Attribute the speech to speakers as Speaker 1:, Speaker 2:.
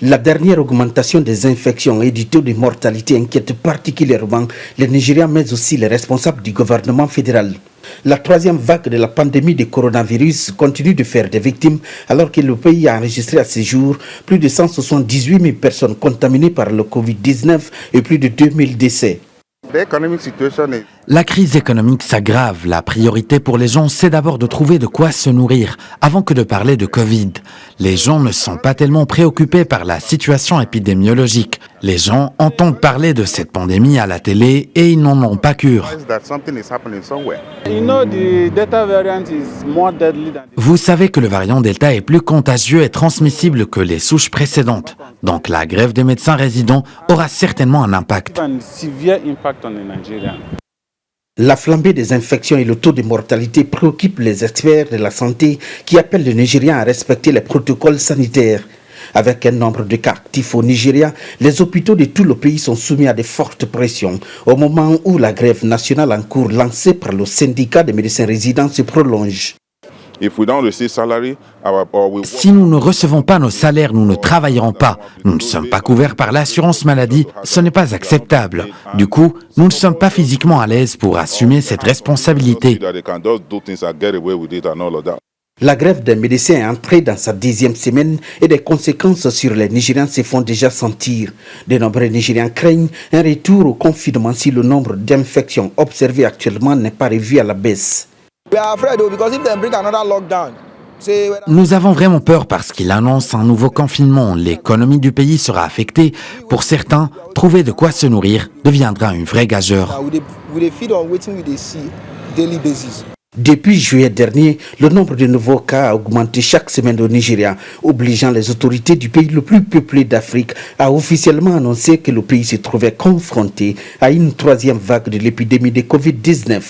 Speaker 1: La dernière augmentation des infections et du taux de mortalité inquiète particulièrement les Nigérians mais aussi les responsables du gouvernement fédéral. La troisième vague de la pandémie de coronavirus continue de faire des victimes alors que le pays a enregistré à ce jour plus de 178 000 personnes contaminées par le Covid-19 et plus de 2000 décès.
Speaker 2: La crise économique s'aggrave. La priorité pour les gens, c'est d'abord de trouver de quoi se nourrir avant que de parler de Covid. Les gens ne sont pas tellement préoccupés par la situation épidémiologique. Les gens entendent parler de cette pandémie à la télé et ils n'en ont pas cure. Vous savez que le variant Delta est plus contagieux et transmissible que les souches précédentes. Donc la grève des médecins résidents aura certainement un impact.
Speaker 1: La flambée des infections et le taux de mortalité préoccupent les experts de la santé qui appellent les Nigériens à respecter les protocoles sanitaires. Avec un nombre de cas actifs au Nigeria, les hôpitaux de tout le pays sont soumis à de fortes pressions au moment où la grève nationale en cours lancée par le syndicat des médecins résidents se prolonge.
Speaker 2: Si nous ne recevons pas nos salaires, nous ne travaillerons pas. Nous ne sommes pas couverts par l'assurance maladie. Ce n'est pas acceptable. Du coup, nous ne sommes pas physiquement à l'aise pour assumer cette responsabilité.
Speaker 1: La grève des médecins est entrée dans sa 10e semaine et des conséquences sur les Nigérians se font déjà sentir. De nombreux Nigérians craignent un retour au confinement si le nombre d'infections observées actuellement n'est pas revu à la baisse.
Speaker 2: Nous avons vraiment peur parce qu'il annonce un nouveau confinement. L'économie du pays sera affectée. Pour certains, trouver de quoi se nourrir deviendra une vraie gageure.
Speaker 1: Depuis juillet dernier, le nombre de nouveaux cas a augmenté chaque semaine au Nigeria, obligeant les autorités du pays le plus peuplé d'Afrique à officiellement annoncer que le pays se trouvait confronté à une troisième vague de l'épidémie de Covid-19.